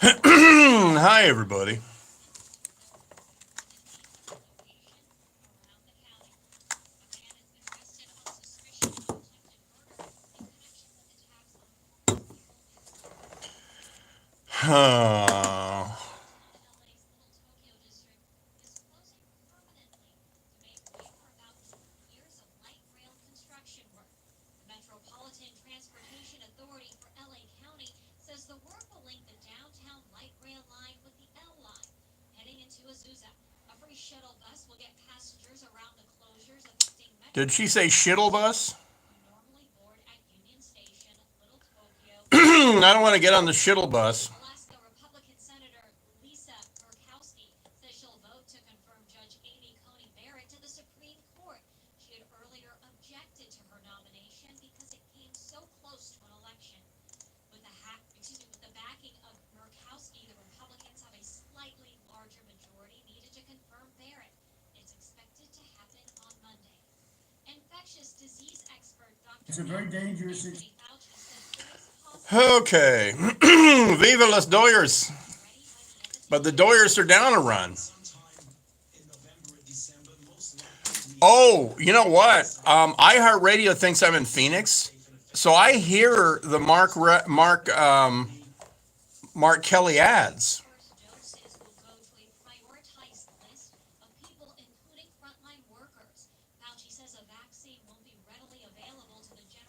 Hi, everybody. Oh. Did she say shittle bus? I don't want to get on the shittle bus. It's a very dangerous situation. Okay. Viva las Doyers. But the Doyers are down a run. Oh, you know what? iHeartRadio thinks I'm in Phoenix, so I hear the Mark Kelly ads.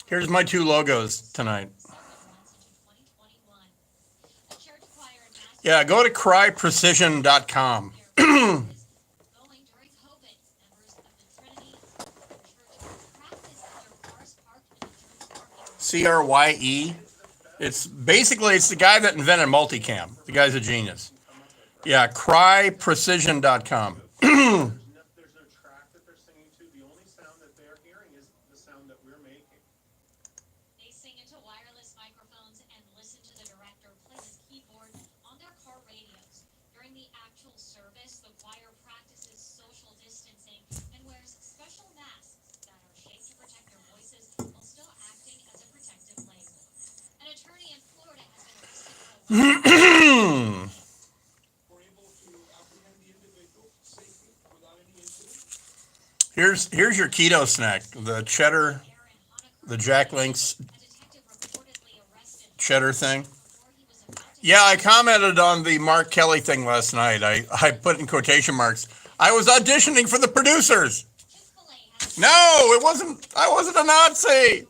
Here's my two logos tonight. Yeah, go to cryprecision.com. CRYE. It's the guy that invented multicam. The guy's a genius. Yeah, cryprecision.com. Here's your keto snack. The cheddar, the Jack Link's cheddar thing. Yeah, I commented on the Mark Kelly thing last night. I put in quotation marks. I was auditioning for the producers. No, it wasn't. I wasn't a Nazi.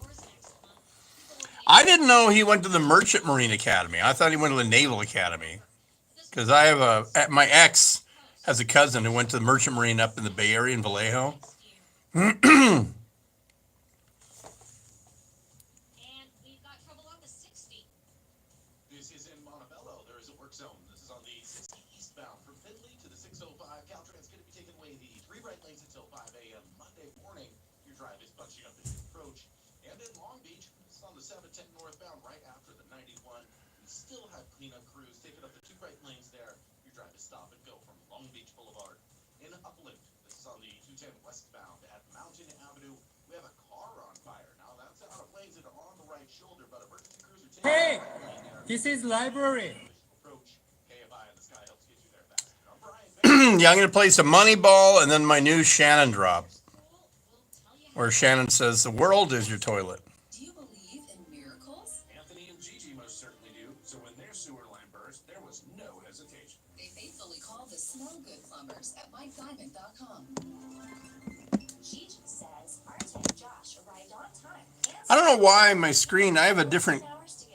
I didn't know he went to the Merchant Marine Academy. I thought he went to the Naval Academy. Because my ex has a cousin who went to the Merchant Marine up in the Bay Area in Vallejo. Hey, this is library. Yeah, I'm going to play some Moneyball and then my new Shannon drop, where Shannon says, the world is your toilet. Do you believe in miracles? Anthony and Gigi most certainly do. So when their sewer line burst, there was no hesitation. They faithfully call the smell good plumbers at MikeDiamond.com. Gigi says Artsakh and Josh arrived on time. I don't know why my screen, I have a different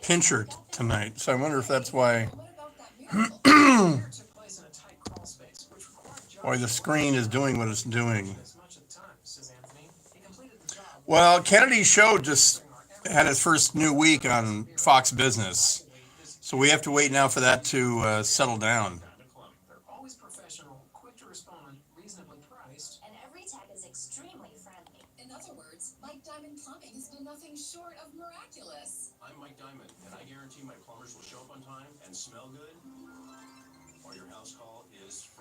pincher tonight, so I wonder if that's why. Why the screen is doing what it's doing. Well, Kennedy's show just had its first new week on Fox Business, so we have to wait now for that to settle down. They're always professional, quick to respond, reasonably priced. And every tech is extremely friendly. In other words, Mike Diamond Plumbing has been nothing short of miraculous. I'm Mike Diamond, and I guarantee my plumbers will show up on time and smell good, or your house call is free.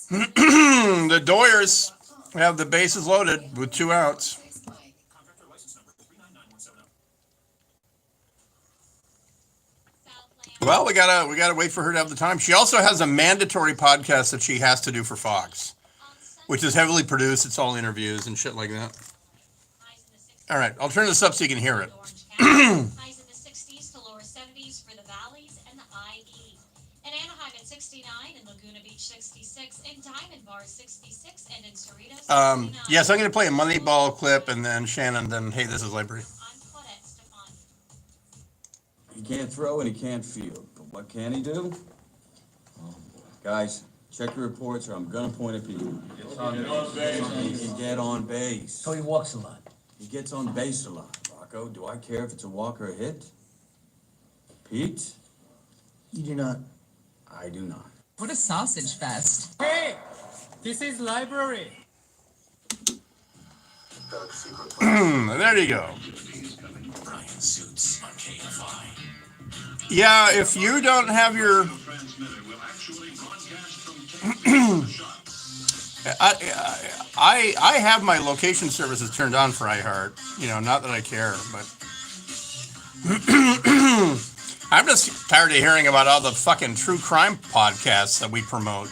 The Doyers have the bases loaded with 2 outs. Thanks, Mike. Contractor license number 399170. Well, we gotta wait for her to have the time. She also has a mandatory podcast that she has to do for Fox, which is heavily produced. It's all interviews and shit like that. All right, I'll turn this up so you can hear it. Highs in the 60s to lower 70s for the valleys and the IE. In Anaheim at 69, in Laguna Beach 66, in Diamond Bar 66, and in Cerritos 69. Yes, I'm going to play a Moneyball clip, and then Shannon, then, hey, this is Library. I'm Claudette Stefani. He can't throw and he can't field. But what can he do? Oh, guys, check your reports or I'm going to point at people. He can get on base. So he walks a lot. He gets on base a lot. Rocco, do I care if it's a walk or a hit? Pete? You do not. I do not. What a sausage fest. Hey, this is library. There you go. Brian Suits on KFI. Yeah, if you don't have your... I have my location services turned on for iHeart. You know, not that I care, but... I'm just tired of hearing about all the fucking true crime podcasts that we promote.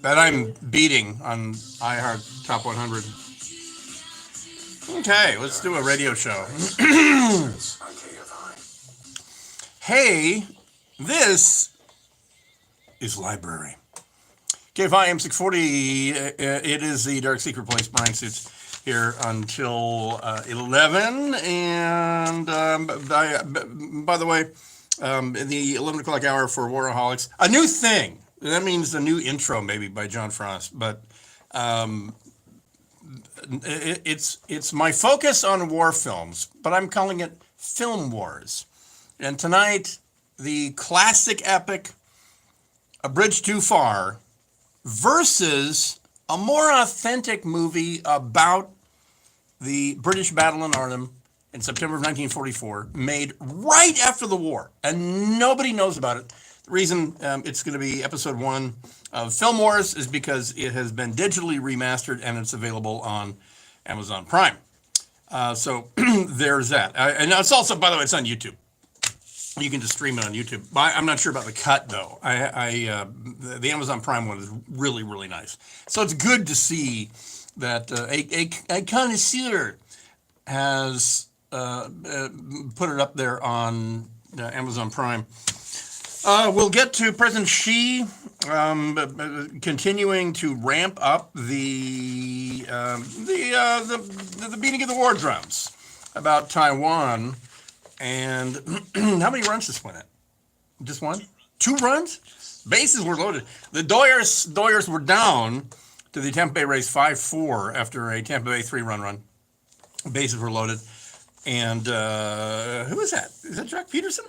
That I'm beating on iHeart Top 100. Okay, let's do a radio show. Hey, this is Library. KFI M640, it is the Dark Secret Place. Brian Suits here until 11. And by the way, in the 11 o'clock hour for Waraholics, a new thing. That means a new intro maybe by John Frost. But it's my focus on war films, but I'm calling it Film Wars. And tonight, the classic epic, A Bridge Too Far, versus a more authentic movie about the British battle in Arnhem in September of 1944, made right after the war, and nobody knows about it. The reason it's going to be episode 1 of Film Wars is because it has been digitally remastered and it's available on Amazon Prime. So there's that. And it's also, by the way, it's on YouTube. You can just stream it on YouTube. I'm not sure about the cut, though. The Amazon Prime one is really, really nice. So it's good to see that a connoisseur has put it up there on Amazon Prime. We'll get to President Xi continuing to ramp up the beating of the war drums about Taiwan. And how many runs does win it? Just one? 2 runs? Bases were loaded. The Doyers were down to the Tampa Bay Rays 5-4 after a Tampa Bay 3-run run. Bases were loaded. And who is that? Is that Jack Peterson?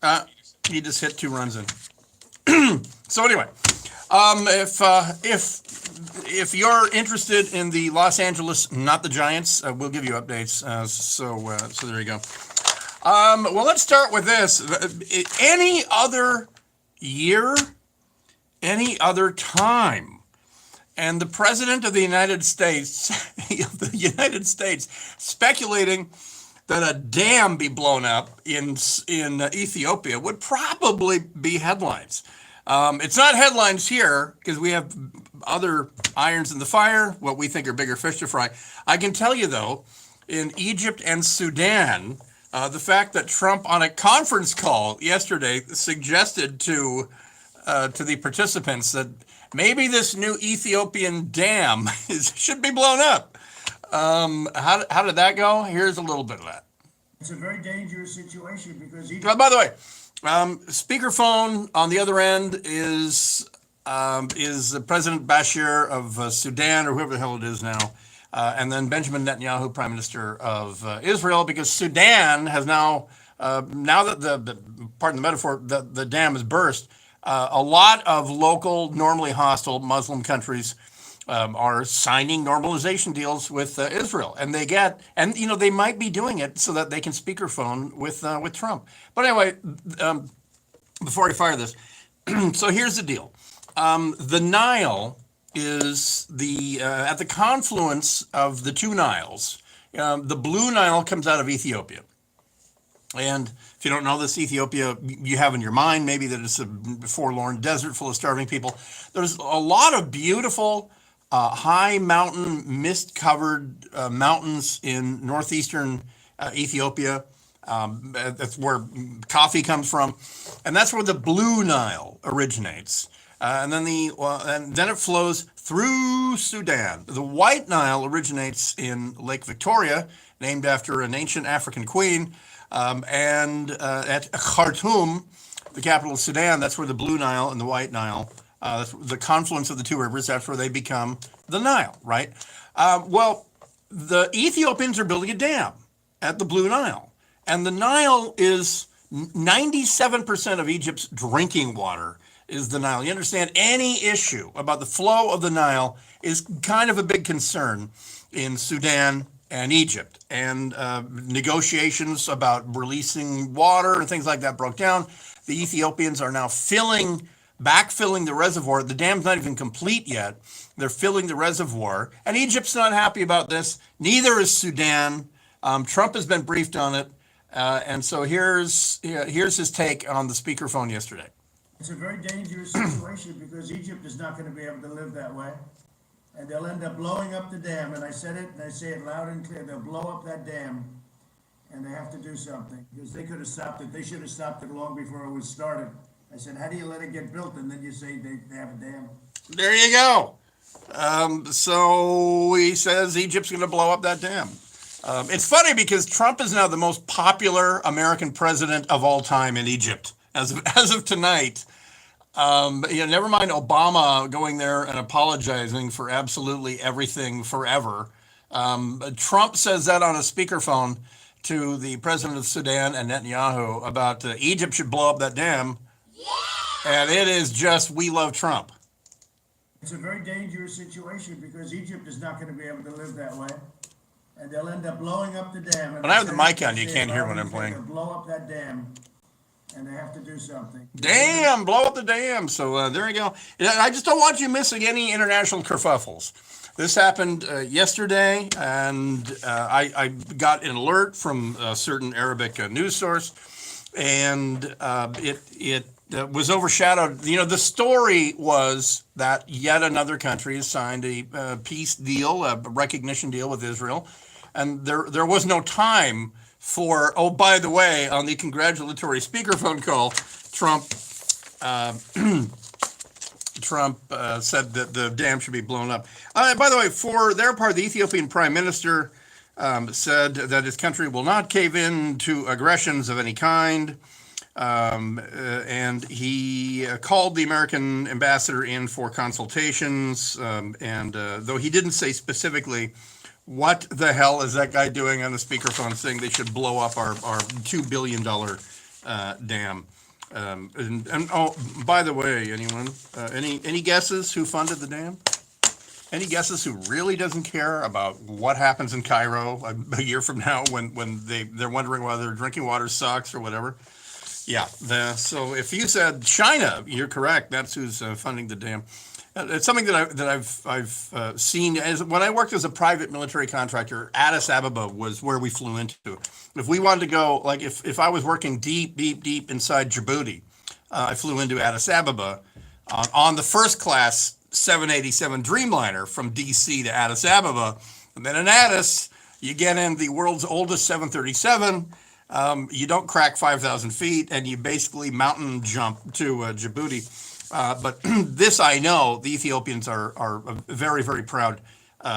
Yes. He just hit 2 runs in. So anyway, if you're interested in the Los Angeles, not the Giants, we'll give you updates. So there you go. Well, let's start with this. Any other year, any other time, and the President of the United States, speculating that a dam be blown up in Ethiopia would probably be headlines. It's not headlines here because we have other irons in the fire, what we think are bigger fish to fry. I can tell you, though, in Egypt and Sudan, the fact that Trump on a conference call yesterday suggested to the participants that maybe this new Ethiopian dam should be blown up. How did that go? Here's a little bit of that. It's a very dangerous situation because he. By the way, speakerphone on the other end is President Bashir of Sudan, or whoever the hell it is now, and then Benjamin Netanyahu, Prime Minister of Israel, because Sudan has now that the pardon the metaphor, the dam has burst. A lot of local, normally hostile Muslim countries are signing normalization deals with Israel, and they might be doing it so that they can speakerphone with Trump. But anyway, before I fire this, so here's the deal: the Nile is at the confluence of the 2 Niles. The Blue Nile comes out of Ethiopia. And if you don't know this, Ethiopia, you have in your mind maybe that it's a forlorn desert full of starving people. There's a lot of beautiful, high mountain, mist-covered mountains in northeastern Ethiopia. That's where coffee comes from, and that's where the Blue Nile originates. And then it flows through Sudan. The White Nile originates in Lake Victoria, named after an ancient African queen. And at Khartoum, the capital of Sudan, that's where the Blue Nile and the White Nile, that's the confluence of the two rivers, that's where they become the Nile, right? Well, the Ethiopians are building a dam at the Blue Nile. And the Nile is 97% of Egypt's drinking water is the Nile. You understand, any issue about the flow of the Nile is kind of a big concern in Sudan and Egypt. And negotiations about releasing water and things like that broke down. The Ethiopians are now backfilling the reservoir. The dam's not even complete yet. They're filling the reservoir. And Egypt's not happy about this. Neither is Sudan. Trump has been briefed on it. And so here's his take on the speakerphone yesterday. It's a very dangerous situation because Egypt is not going to be able to live that way. And they'll end up blowing up the dam. And I said it, and I say it loud and clear. They'll blow up that dam, and they have to do something because they could have stopped it. They should have stopped it long before it was started. I said, how do you let it get built? And then you say they have a dam. There you go. So he says Egypt's going to blow up that dam. It's funny because Trump is now the most popular American president of all time in Egypt as of tonight. Never mind Obama going there and apologizing for absolutely everything forever. Trump says that on a speakerphone to the president of Sudan and Netanyahu about Egypt should blow up that dam. Yeah! And it is just, we love Trump. It's a very dangerous situation because Egypt is not going to be able to live that way. And they'll end up blowing up the dam. When I have the mic on, you can't hear when I'm playing. They'll blow up that dam. And they have to do something. Damn, blow up the dam. So there you go. I just don't want you missing any international kerfuffles. This happened yesterday, and I got an alert from a certain Arabic news source, and it was overshadowed. The story was that yet another country has signed a peace deal, a recognition deal with Israel, and there was no time for, oh, by the way, on the congratulatory speakerphone call, Trump said that the dam should be blown up. By the way, for their part, the Ethiopian prime minister said that his country will not cave in to aggressions of any kind. And he called the American ambassador in for consultations. And though he didn't say specifically, what the hell is that guy doing on the speakerphone saying they should blow up our $2 billion dam? And oh, by the way, anyone, any guesses who funded the dam? Any guesses who really doesn't care about what happens in Cairo a year from now when they're wondering whether their drinking water sucks or whatever? Yeah. So if you said China, you're correct. That's who's funding the dam. It's something that I've seen when I worked as a private military contractor. Addis Ababa was where we flew into. If we wanted to go, like if I was working deep inside Djibouti, I flew into Addis Ababa on the first class 787 Dreamliner from DC to Addis Ababa, and then in Addis you get in the world's oldest 737. You don't crack 5,000 feet, and you basically mountain jump to Djibouti. But this, I know, the Ethiopians are a very, very proud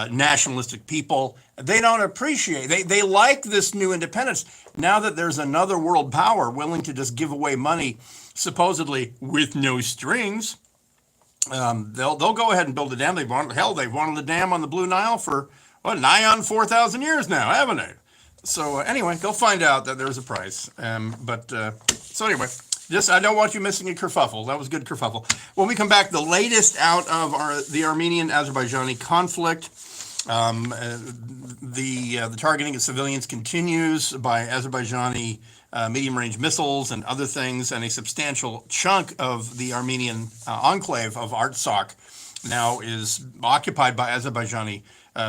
nationalistic people. They don't appreciate, they like this new independence. Now that there's another world power willing to just give away money, supposedly with no strings, they'll go ahead and build a dam. They've wanted a dam on the Blue Nile for, nigh on 4,000 years now, haven't they? So anyway, go find out that there's a price. So anyway. I don't want you missing a kerfuffle. That was good kerfuffle. When we come back, the latest out of the Armenian-Azerbaijani conflict. The targeting of civilians continues by Azerbaijani medium-range missiles and other things, and a substantial chunk of the Armenian enclave of Artsakh now is occupied by Azerbaijani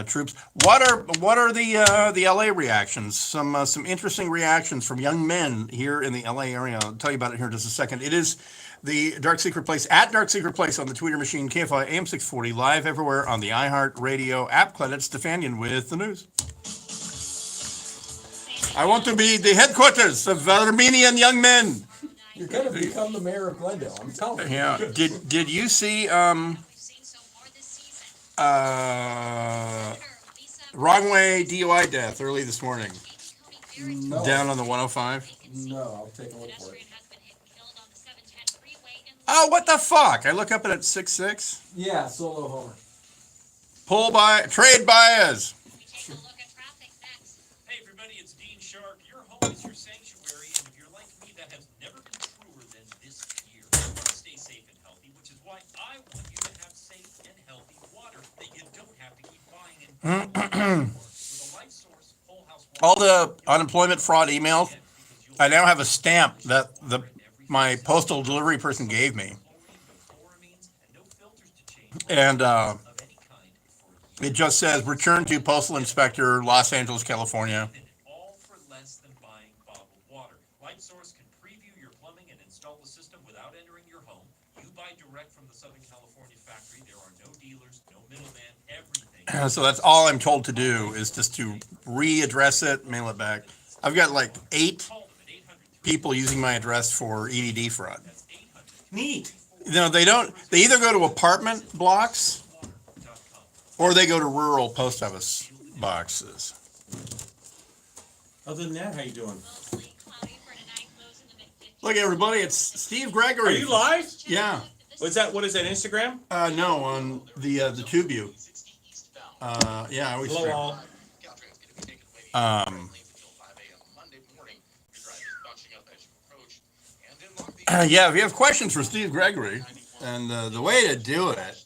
troops. What are the LA reactions? Some interesting reactions from young men here in the LA area. I'll tell you about it here in just a second. It is the Dark Secret Place at Dark Secret Place on the Twitter machine, KFI AM 640, live everywhere on the iHeart Radio app. Credit Stefanian with the news. I want to be the headquarters of Armenian young men. You're going to become the mayor of Glendale. I'm telling you. Yeah. Did you see We've seen so far this season. Wrong Way DUI death early this morning No. down on the 105? No, I'll take a look for it. Pedestrian has been hit and killed on the 710 freeway in Oh, what the fuck? I look up at 6'6". Yeah, solo homer. Trade buyers. We take a look at traffic next. Hey everybody, it's Dean Shark. Your home is your sanctuary, and if you're like me, that has never been truer than this year. You want to stay safe and healthy, which is why I want you to have safe and healthy water that you don't have to keep buying and with a light source, whole house water. All the unemployment fraud emails. I now have a stamp that my postal delivery person gave me, and it just says return to postal inspector, Los Angeles, California. All for less than buying bottled water. LightSource can preview your plumbing and install the system without entering your home. You buy direct from the Southern California factory. There are no dealers, no middleman, everything. So that's all I'm told to do is just to readdress it, mail it back. I've got like 8 people using my address for EDD fraud. Neat. They don't. They either go to apartment blocks or they go to rural post office boxes. Other than that, how you doing? Mostly cloudy for tonight, lows in the mid-50s. Look, everybody, it's Steve Gregory. Are you live? Yeah. What's that? What is that? Instagram? No, on the TubeView. Yeah, I always. Hello all. Yeah, if you have questions for Steve Gregory, and the way to do it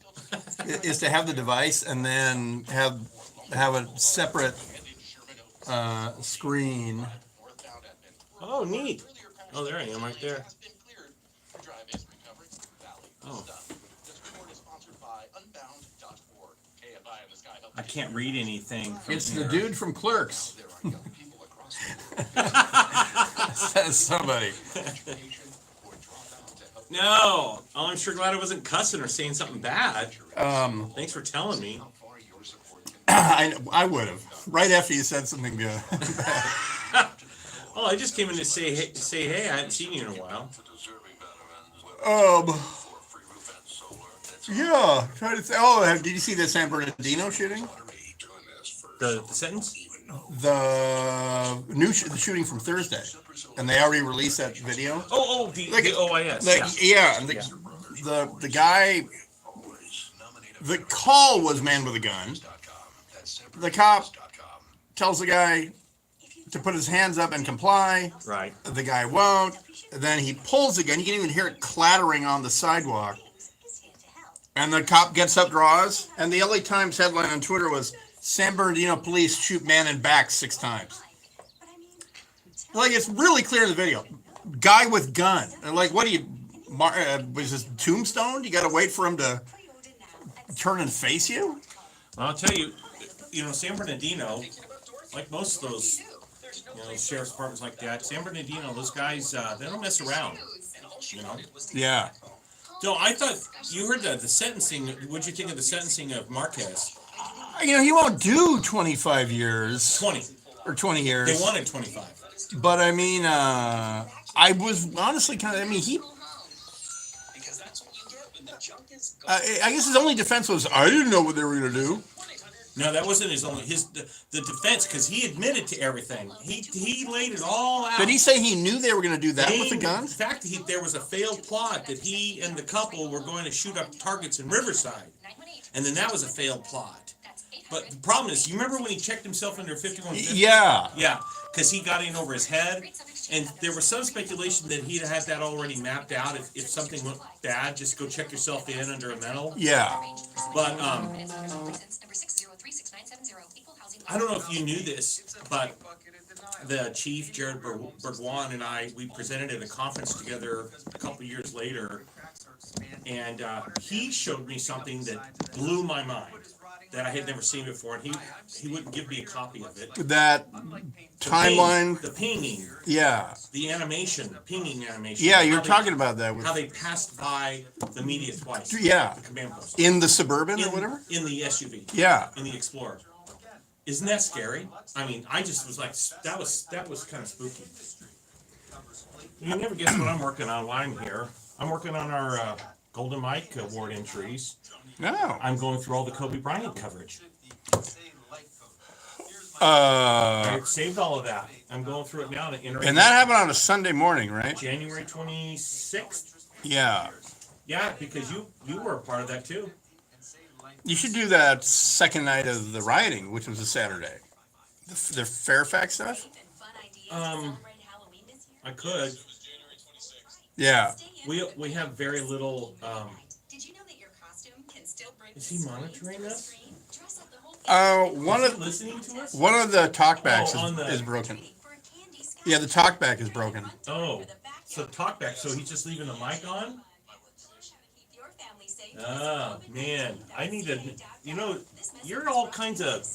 is to have the device and then have a separate screen. Oh, neat. Oh, there I am, right there. Oh. I can't read anything. From It's here. the dude from Clerks. Says somebody. No. Oh, I'm sure glad I wasn't cussing or saying something bad. Thanks for telling me. I would have right after you said something good. Oh, I just came in to say hey. I hadn't seen you in a while. Yeah. Trying to say. Oh, did you see the San Bernardino shooting? The sentence? The shooting from Thursday, and they already released that video. The Like, OIS. Yeah, and the guy. The call was man with a gun. The cop tells the guy to put his hands up and comply. Right. The guy won't. Then he pulls the gun. You can even hear it clattering on the sidewalk. And the cop gets up, draws, and the LA Times headline on Twitter was, San Bernardino police shoot man in back 6 times. Like, it's really clear in the video. Guy with gun. And like, what do you, was this tombstone? You got to wait for him to turn and face you? Well, I'll tell you, San Bernardino, like most of those, sheriff's departments like that, San Bernardino, those guys, they don't mess around. Yeah. So I thought you heard the sentencing. What'd you think of the sentencing of Marquez? He won't do 25 years. 20. Or 20 years. They wanted 25. But I mean, I was honestly kind of, he, I guess his only defense was, I didn't know what they were going to do. No, that wasn't his only, the defense, because he admitted to everything. He laid it all out. Did he say he knew they were going to do that with the guns? In fact, there was a failed plot that he and the couple were going to shoot up targets in Riverside. And then that was a failed plot. But the problem is, you remember when he checked himself under 5150? Yeah. Yeah, because he got in over his head. And there was some speculation that he'd had that already mapped out. If something went bad, just go check yourself in under a mental. Yeah. But I don't know if you knew this, but the chief, Jared Bourgoin, and we presented at a conference together a couple years later, and he showed me something that blew my mind. that I had never seen before, and he wouldn't give me a copy of it. That timeline. The pinging, Yeah. the animation, pinging animation. Yeah, you're talking about that. How they passed by the media twice. Yeah. The command post. In the Suburban or whatever? In the SUV. Yeah. In the Explorer. Isn't that scary? I mean, I just was like, that was kind of spooky. You never guess what I'm working on while I'm here. I'm working on our Golden Mike Award entries. No. I'm going through all the Kobe Bryant coverage. Uh, I saved all of that. I'm going through it now to enter. And that happened on a Sunday morning, right? January 26th. Yeah. Yeah, because you were a part of that too. You should do that second night of the rioting, which was a Saturday. The Fairfax stuff? I could. Yeah. We have very little. Did you know that your costume can still bring Is he monitoring us? One Is he of listening to us? one of the talkbacks Oh, on the- is broken. Yeah, the talkback is broken. Oh, so talkback. So he's just leaving the mic on? Oh, man. I need to, you're all kinds of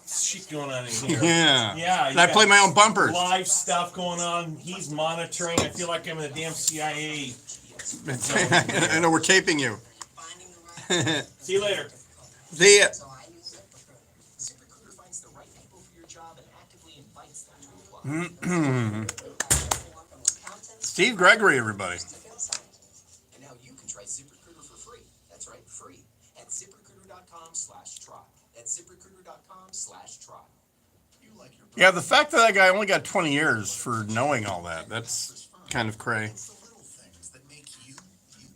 shit going on in here. Yeah. Yeah. And I play my own bumpers. Live stuff going on. He's monitoring. I feel like I'm in the damn CIA. I know we're taping you. See you later. The ZipRecruiter finds the right people for your job and actively invites them to apply. Steve Gregory, everybody. And now you can try ZipRecruiter for free. That's right, free. At ZipRecruiter.com/try. That's ZipRecruiter.com/try. You like your Yeah, the fact that guy only got 20 years for knowing all that, that's kind of cray. It's the little things that make you, you.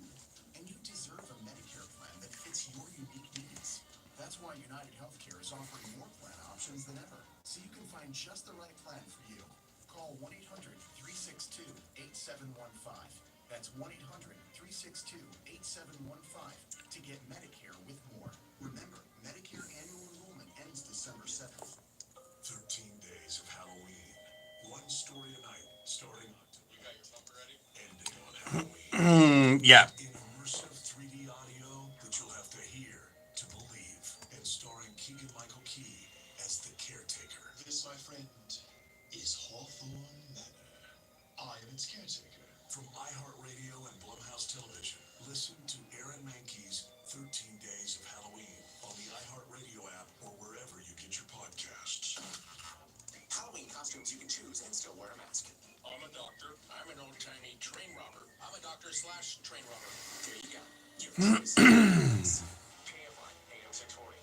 And you deserve a Medicare plan that fits your unique needs. That's why United Healthcare is offering more plan options than ever, so you can find just the right plan for you. Call 1-800-362-8715. That's 1-800-362-8715 to get Medicare with more. Remember, Medicare annual enrollment ends December 7th. 13 days of Halloween. One story a night, starting we got your bumper ready? Ending on Halloween. Yeah. In immersive 3D audio that you'll have to hear to believe, and starring Keegan-Michael Key as the caretaker. This, my friend, is Hawthorne Manor. I am its caretaker. From iHeartRadio and Blumhouse Television, listen to Aaron Mankey's 13 Days of Halloween on the iHeartRadio app or wherever you get your podcasts. Halloween costumes you can choose and still wear a mask. I'm a doctor. I'm an old-timey train robber. I'm a doctor/train robber. There you go. Your choice. KFI, AM 640.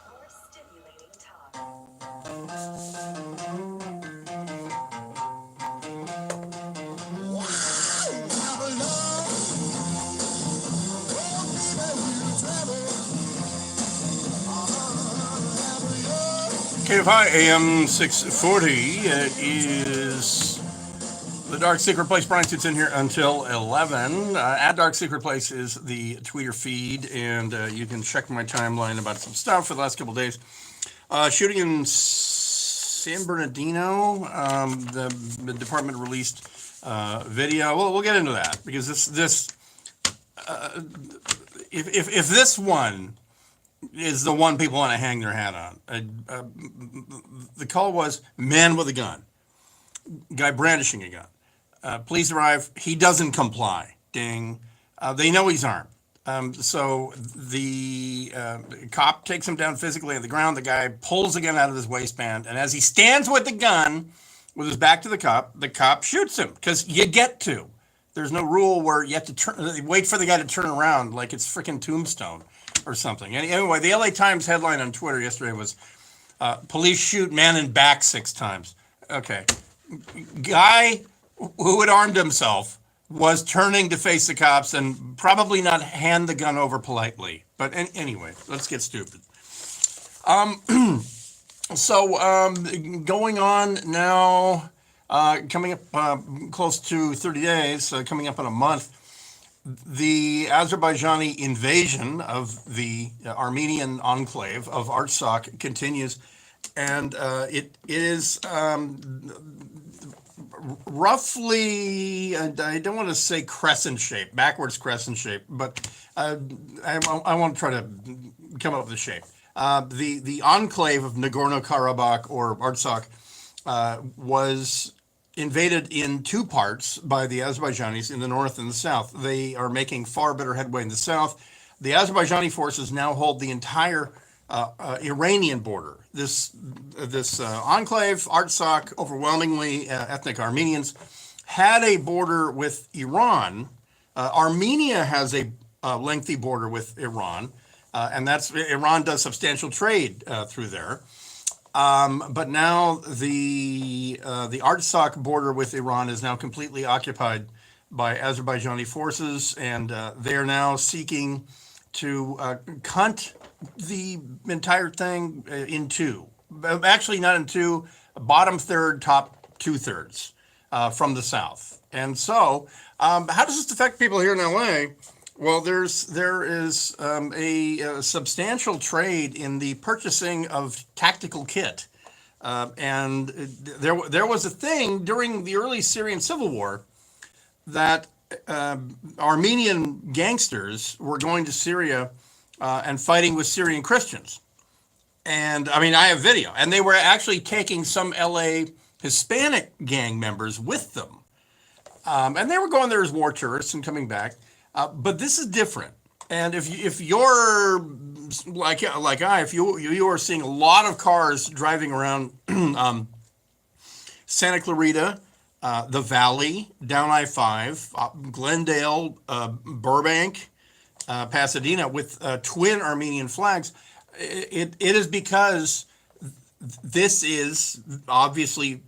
More stimulating talk. KFI AM 640. It is the Dark Secret Place. Brian sits in here until 11. At Dark Secret Place is the Twitter feed, and you can check my timeline about some stuff for the last couple of days. Shooting in San Bernardino, the department released video. Well, we'll get into that because if this one is the one people want to hang their hat on. The call was man with a gun, guy brandishing a gun. Police arrive. He doesn't comply. Ding. They know he's armed. So the cop takes him down physically on the ground. The guy pulls the gun out of his waistband, and as he stands with the gun, with his back to the cop shoots him because you get to. There's no rule where you have to wait for the guy to turn around like it's freaking Tombstone or something. Anyway, the LA Times headline on Twitter yesterday was, police shoot man in back 6 times. Okay. Guy who had armed himself was turning to face the cops and probably not hand the gun over politely. But anyway, let's get stupid. So going on now, coming up close to 30 days, coming up in a month, the Azerbaijani invasion of the Armenian enclave of Artsakh continues, and it is roughly, and I don't want to say crescent shape, backwards crescent shape, but I want to try to come up with a shape. The enclave of Nagorno-Karabakh or Artsakh was invaded in two parts by the Azerbaijanis in the north and the south. They are making far better headway in the south. The Azerbaijani forces now hold the entire Iranian border. This enclave, Artsakh, overwhelmingly ethnic Armenians, had a border with Iran. Armenia has a lengthy border with Iran, and Iran does substantial trade through there. But now the Artsakh border with Iran is now completely occupied by Azerbaijani forces, and they are now seeking to cut the entire thing in two. Actually, not in two, bottom third, top 2/3 from the south. And so, how does this affect people here in LA? Well, there is a substantial trade in the purchasing of tactical kit. And there was a thing during the early Syrian civil war that Armenian gangsters were going to Syria and fighting with Syrian Christians. And I mean, I have video, and they were actually taking some LA Hispanic gang members with them. And they were going there as war tourists and coming back. But this is different. And if you're like if you are seeing a lot of cars driving around Santa Clarita, the Valley, down I-5, Glendale, Burbank, Pasadena with twin Armenian flags, it is because this is obviously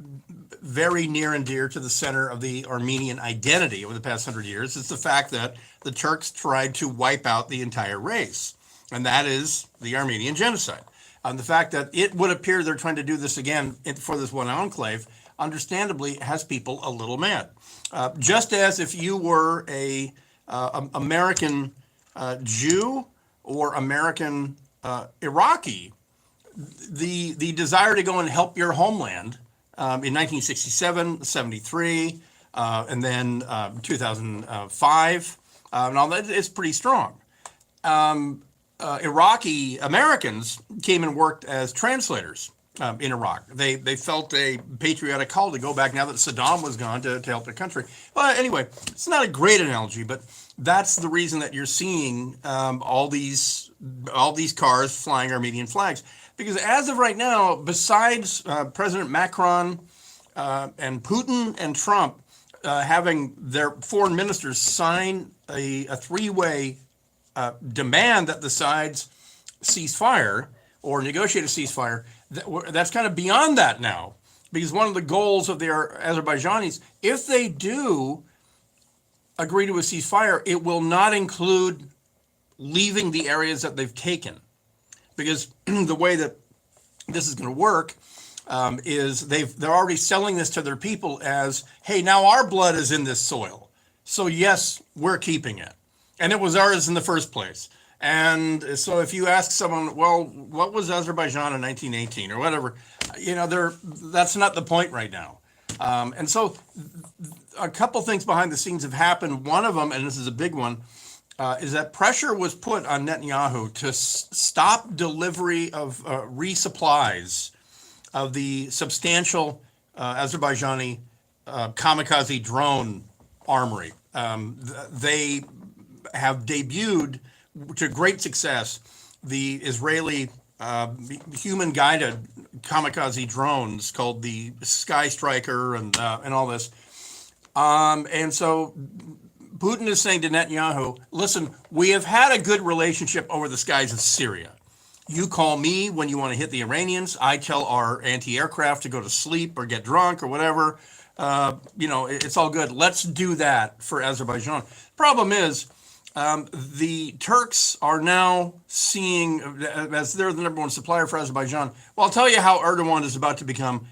very near and dear to the center of the Armenian identity over the past 100 years. It's the fact that the Turks tried to wipe out the entire race, and that is the Armenian genocide. And the fact that it would appear they're trying to do this again for this one enclave, understandably, has people a little mad. Just as if you were a American Jew or American Iraqi, the desire to go and help your homeland in 1967, 73, and then 2005, and all that is pretty strong. Iraqi Americans came and worked as translators in Iraq. They felt a patriotic call to go back now that Saddam was gone to help their country. Well, anyway, it's not a great analogy, but that's the reason that you're seeing all these cars flying Armenian flags. Because as of right now, besides President Macron and Putin and Trump having their foreign ministers sign a three-way demand that the sides cease fire or negotiate a ceasefire, that's kind of beyond that now. Because one of the goals of the Azerbaijanis, if they do agree to a ceasefire, it will not include leaving the areas that they've taken. Because the way that this is going to work is they're already selling this to their people as, hey, now our blood is in this soil. So yes, we're keeping it. And it was ours in the first place. And so if you ask someone, well, what was Azerbaijan in 1918 or whatever, that's not the point right now. And so a couple things behind the scenes have happened. One of them, and this is a big one, is that pressure was put on Netanyahu to stop delivery of resupplies of the substantial Azerbaijani kamikaze drone armory. They have debuted to great success the Israeli human-guided kamikaze drones called the Sky Striker and all this. And so Putin is saying to Netanyahu, listen, we have had a good relationship over the skies of Syria. You call me when you want to hit the Iranians. I tell our anti-aircraft to go to sleep or get drunk or whatever. It's all good. Let's do that for Azerbaijan. Problem is, the Turks are now seeing, as they're the number one supplier for Azerbaijan. Well, I'll tell you how Erdogan is about to become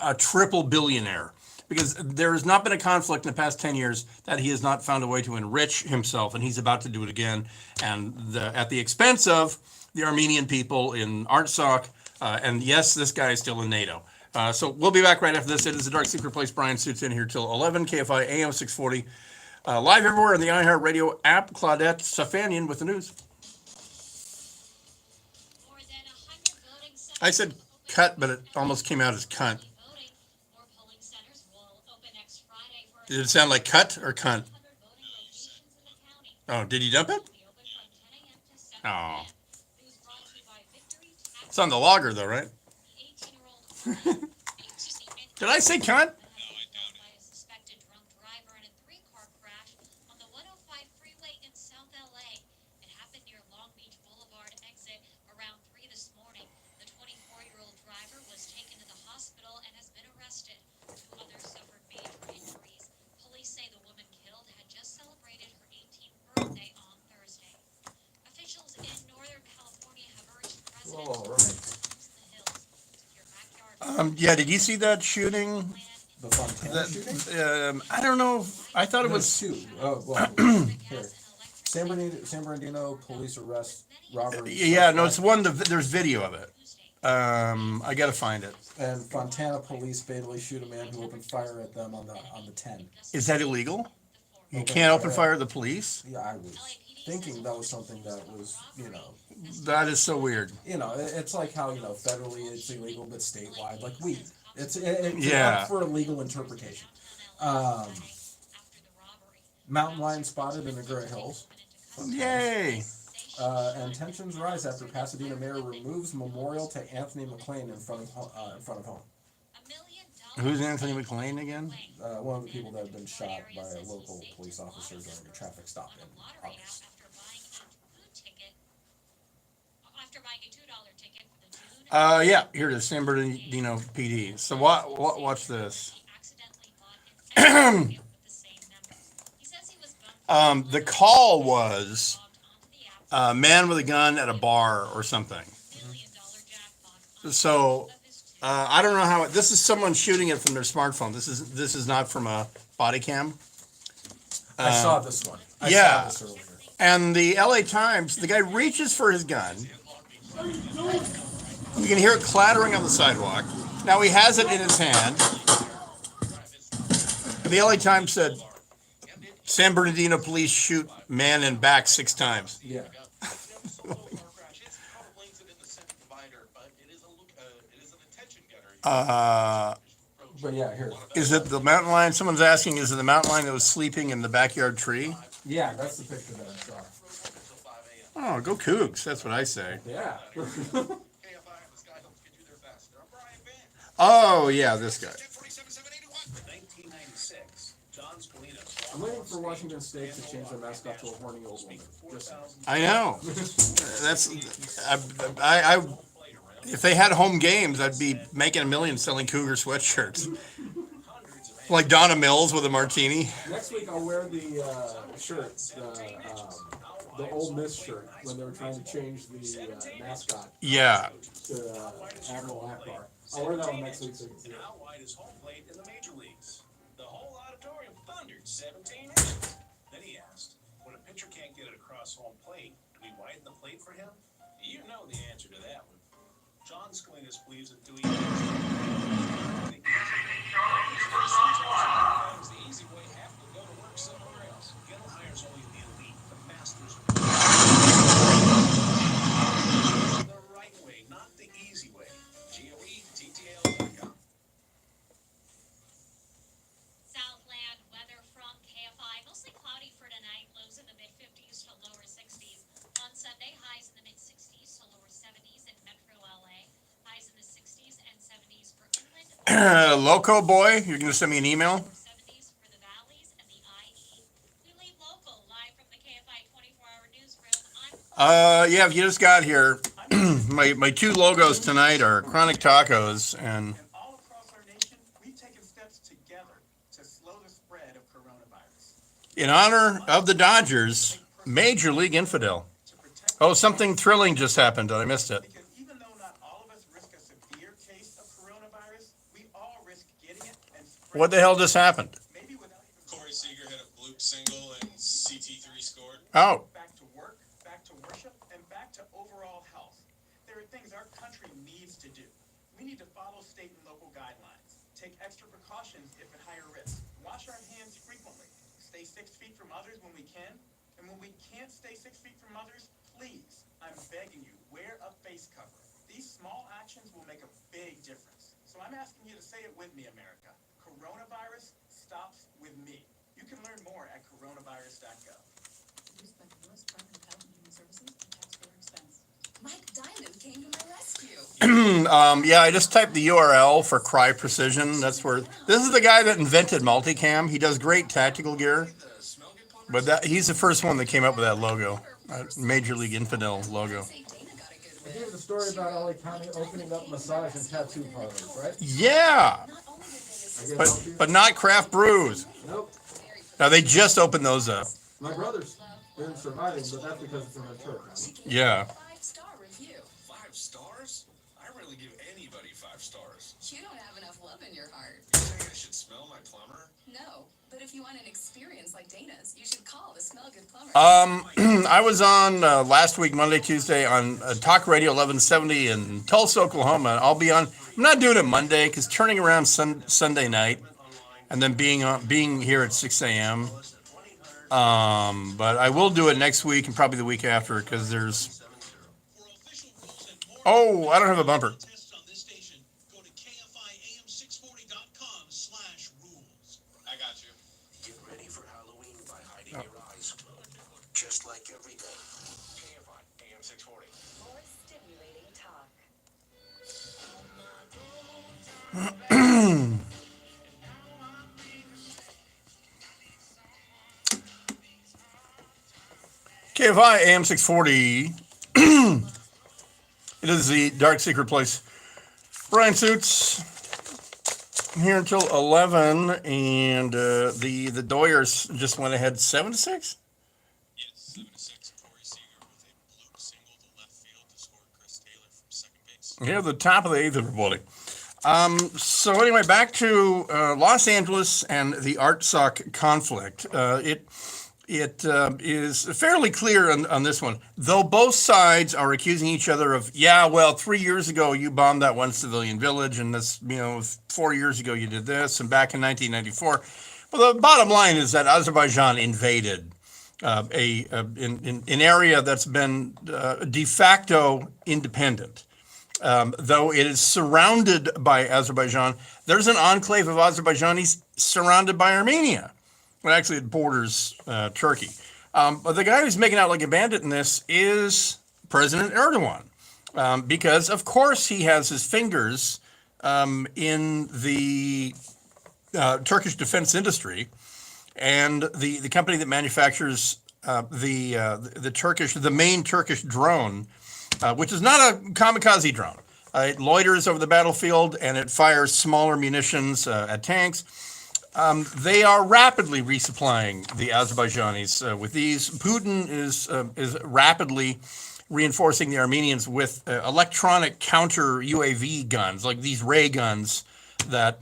a triple billionaire. Because there has not been a conflict in the past 10 years that he has not found a way to enrich himself, and he's about to do it again, and at the expense of the Armenian people in Artsakh, and yes, this guy is still in NATO. So we'll be back right after this. It is the Dark Secret Place. Brian Suits in here till 11. KFI AM 640. Live everywhere on the iHeartRadio app. Claudette Safanian with the news. I said cut, but it almost came out as cunt. Did it sound like cut or cunt? Oh, did you dump it? Oh. It's on the logger, though, right? Did I say cunt? Freeway in South LA. It happened near Long Beach Boulevard exit around 3 this morning. The 24-year-old driver was taken to the hospital and has been arrested. 2 others suffered major injuries. Police say the woman killed had just celebrated her 18th birthday on Thursday. Officials in Northern California have urged residents to the hills to your backyard. Yeah, did you see that shooting? The Fontana shooting? I don't know. I thought it was. two. Oh, well, here. San Bernardino police arrest robbery. Yeah, no, it's one. There's video of it. I gotta find it. And Fontana police fatally shoot a man who opened fire at them on the 10. Is that illegal? You can't open fire at the police? Yeah, I was thinking that was something that was, That is so weird. It's like how, federally it's illegal, but statewide, like weed. It's Yeah. up for a legal interpretation. Mountain lion spotted in the Gray Hills. Yay! And tensions rise after Pasadena mayor removes memorial to Anthony McLean in front of home. Who's Anthony McLean again? One of the people that have been shot by a local police officer during a traffic stop in August. Yeah, here it is, San Bernardino PD. So watch this. The call was a man with a gun at a bar or something. So I don't know how this is someone shooting it from their smartphone. This is not from a body cam. I saw this one. I Yeah. saw this earlier. And the LA Times, the guy reaches for his gun. You can hear it clattering on the sidewalk. Now he has it in his hand. And the LA Times said, San Bernardino police shoot man in back 6 times. Yeah. But yeah, here. Is it the mountain lion? Someone's asking, is it the mountain lion that was sleeping in the backyard tree? Yeah, that's the picture that I saw. Oh, go Cougs. That's what I say. Yeah. Oh, yeah, this guy. I'm waiting for Washington State to change their mascot to a horny old woman. I know. I if they had home games, I'd be making $1 million selling Cougar sweatshirts. Like Donna Mills with a martini. Next week I'll wear the shirt, the Ole Miss shirt, when they were trying to change the mascot Yeah. to Admiral Akbar. I'll wear that one next week so you can see it. How wide is home plate in the major leagues? The whole auditorium thundered 17 inches. Then he asked, when a pitcher can't get it across home plate, do we widen the plate for him? You know the answer to that one. John Scalinas believes that doing the easy way have to go to work somewhere else. Gil hires only the elite, the masters of the right way, not the easy way. GOETTL.com. Southland weather from KFI. Mostly cloudy for tonight. Lows in the mid-50s to lower 60s. On Sunday, highs in the mid-60s to lower 70s in Metro LA. Highs in the 60s and 70s for inland. Loco boy, you're going to send me an email? 70s for the valleys and the IE. We leave local live from the KFI 24-hour newsroom. Yeah, if you just got here, my 2 logos tonight are Chronic Tacos and All across our nation, we've taken steps together to slow the spread of coronavirus. in honor of the Dodgers, Major League Infidel. Oh, something thrilling just happened. I missed it. Because even though not all of us risk a severe case of coronavirus, we all risk getting it and spreading What the hell just happened? maybe without even Corey Seager had a bloop single and CT3 scored. Oh, back to work, back to worship, and back to overall health. There are things our country needs to do. We need to follow state and local guidelines, take extra precautions if at higher risk, wash our hands frequently, stay 6 feet from others when we can, and when we can't stay 6 feet from others, please, I'm begging you, wear a face cover. These small actions will make a big difference. So I'm asking you to say it with me, America. Coronavirus stops with me. You can learn more at coronavirus.gov. Produced by the U.S. Department of Health and Human Services and taxpayer expense. Mike Diamond came to my rescue. Yeah, I just typed the URL for Cry Precision. That's where this is the guy that invented multicam. He does great tactical gear, but he's the first one that came up with that logo, Major League Infidel logo. I gave the story about LA County opening up massage and tattoo parlors, right? Yeah, but not craft brews. Nope. Now they just opened those up. My brothers, they're surviving, but that's because it's in a church. Yeah. 5-star review. 5 stars? I rarely give anybody 5 stars. You don't have enough love in your heart. You think I should smell my plumber? No, but if you want an experience like Dana's, you should call the Smell Good Plumber. I was on last week, Monday, Tuesday, on Talk Radio 1170 in Tulsa, Oklahoma. I'll be on. I'm not doing it Monday because turning around Sunday night, and then being here at 6 a.m. But I will do it next week and probably the week after because there's. Oh, I don't have a bumper. Tests on this station, go to KFIAM640.com/rules. I got you. Get ready for Halloween by hiding your eyes. Just like every day. KFI AM 640. More stimulating talk. KFI AM 640. It is the Dark Secret Place. Brian Suits. I'm here until 11, and the Doyers just went ahead 7-6. Yes, 7-6. Corey Seager with a bloop single to left field to score Chris Taylor from second base. Yeah, the top of the eighth, everybody. So anyway, back to Los Angeles and the Artsakh conflict. It is fairly clear on this one, though both sides are accusing each other of, 3 years ago you bombed that one civilian village, and this, 4 years ago you did this, and back in 1994. Well, the bottom line is that Azerbaijan invaded an area that's been de facto independent. Though it is surrounded by Azerbaijan, there's an enclave of Azerbaijanis surrounded by Armenia. Well, actually, it borders Turkey. But the guy who's making out like a bandit in this is President Erdogan, because, of course, he has his fingers in the Turkish defense industry, and the company that manufactures the main Turkish drone, which is not a kamikaze drone. It loiters over the battlefield and it fires smaller munitions at tanks. They are rapidly resupplying the Azerbaijanis with these. Putin is rapidly reinforcing the Armenians with electronic counter UAV guns, like these ray guns that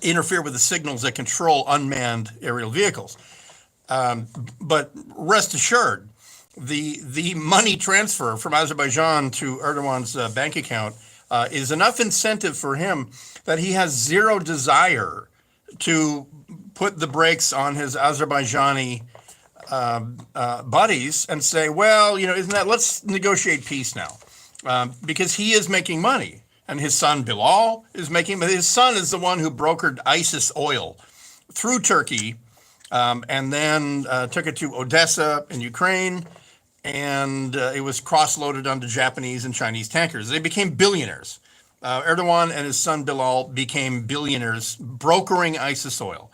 interfere with the signals that control unmanned aerial vehicles. But rest assured, the money transfer from Azerbaijan to Erdogan's bank account is enough incentive for him that he has zero desire to put the brakes on his Azerbaijani buddies and say, let's negotiate peace now, because he is making money, and his son Bilal is making. But his son is the one who brokered ISIS oil through Turkey, and then took it to Odessa in Ukraine, and it was cross-loaded onto Japanese and Chinese tankers. They became billionaires. Erdogan and his son Bilal became billionaires brokering ISIS oil.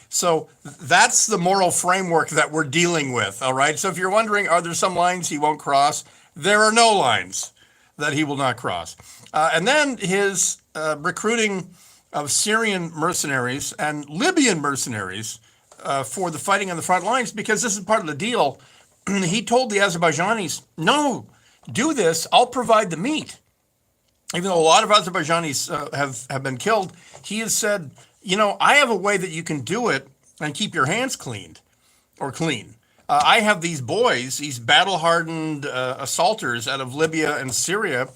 So that's the moral framework that we're dealing with, all right? So if you're wondering, are there some lines he won't cross? There are no lines that he will not cross. And then his recruiting of Syrian mercenaries and Libyan mercenaries for the fighting on the front lines, because this is part of the deal. He told the Azerbaijanis, no, do this, I'll provide the meat. Even though a lot of Azerbaijanis have been killed, he has said, I have a way that you can do it and keep your hands clean. I have these boys, these battle-hardened assaulters out of Libya and Syria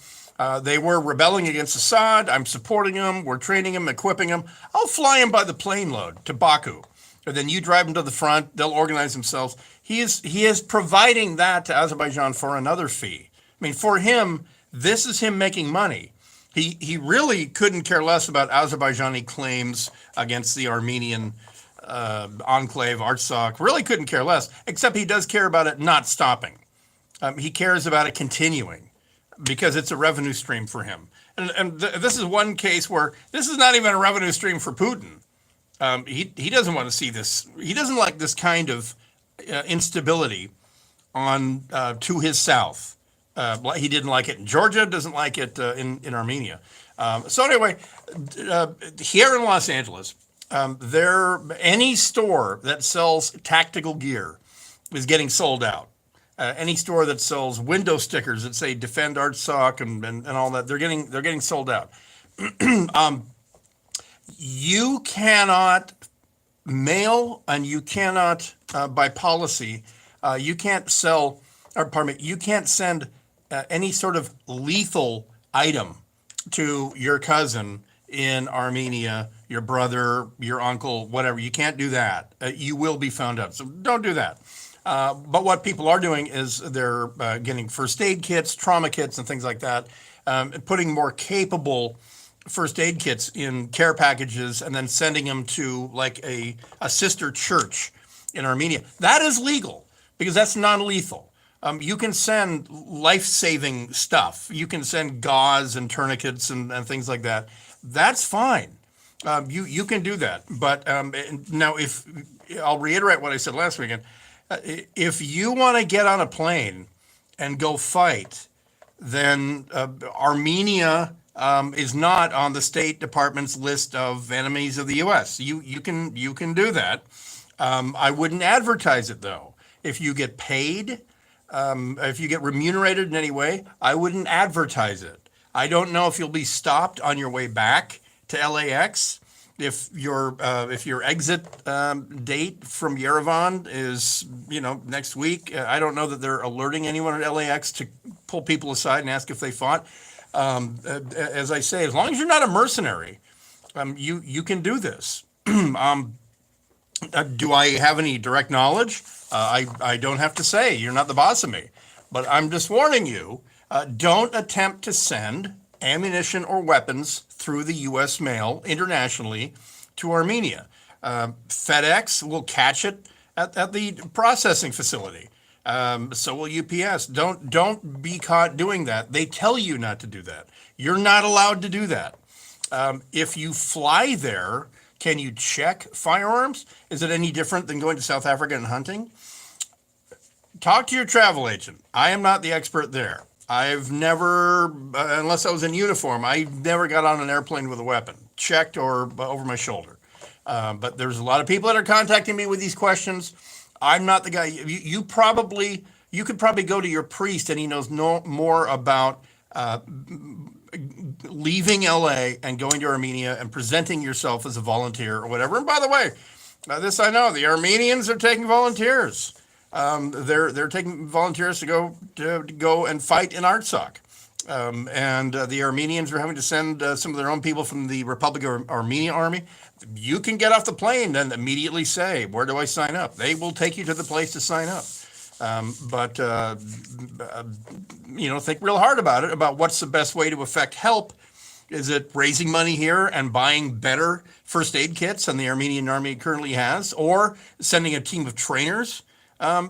They were rebelling against Assad. I'm supporting them. We're training them, equipping them. I'll fly them by the plane load to Baku. And then you drive them to the front. They'll organize themselves. He is providing that to Azerbaijan for another fee. I mean, for him, this is him making money. He really couldn't care less about Azerbaijani claims against the Armenian enclave, Artsakh. Really couldn't care less, except he does care about it not stopping. He cares about it continuing because it's a revenue stream for him. And this is one case where this is not even a revenue stream for Putin. He doesn't want to see this. He doesn't like this kind of instability on to his south. He didn't like it in Georgia, doesn't like it in Armenia. So anyway, here in Los Angeles, any store that sells tactical gear is getting sold out. Any store that sells window stickers that say "Defend Artsakh" and all that, they're getting sold out. You cannot mail and you cannot, by policy, you can't sell, or pardon me, you can't send any sort of lethal item to your cousin in Armenia, your brother, your uncle, whatever. You can't do that. You will be found out. So don't do that. But what people are doing is they're getting first aid kits, trauma kits, and things like that, putting more capable first aid kits in care packages and then sending them to like a sister church in Armenia. That is legal because that's non-lethal. You can send life-saving stuff. You can send gauze and tourniquets and things like that. That's fine. You can do that. But now, if I'll reiterate what I said last weekend, if you want to get on a plane and go fight, then Armenia is not on the State Department's list of enemies of the U.S. You can do that. I wouldn't advertise it though. If you get paid, if you get remunerated in any way, I wouldn't advertise it. I don't know if you'll be stopped on your way back to LAX. If your exit date from Yerevan is next week, I don't know that they're alerting anyone at LAX to pull people aside and ask if they fought. As I say, as long as you're not a mercenary, you can do this. Do I have any direct knowledge? I don't have to say. You're not the boss of me. But I'm just warning you, don't attempt to send ammunition or weapons through the U.S. mail internationally to Armenia. FedEx will catch it at the processing facility. So will UPS. Don't be caught doing that. They tell you not to do that. You're not allowed to do that. If you fly there, can you check firearms? Is it any different than going to South Africa and hunting? Talk to your travel agent. I am not the expert there. I've never, unless I was in uniform, I never got on an airplane with a weapon, checked or over my shoulder. But there's a lot of people that are contacting me with these questions. I'm not the guy. You could probably go to your priest and he knows no more about leaving LA and going to Armenia and presenting yourself as a volunteer or whatever. And by the way, this I know, the Armenians are taking volunteers. They're taking volunteers to go and fight in Artsakh. And the Armenians are having to send some of their own people from the Republic of Armenia army. You can get off the plane and immediately say, where do I sign up? They will take you to the place to sign up. But think real hard about it, about what's the best way to effect help. Is it raising money here and buying better first aid kits than the Armenian army currently has, or sending a team of trainers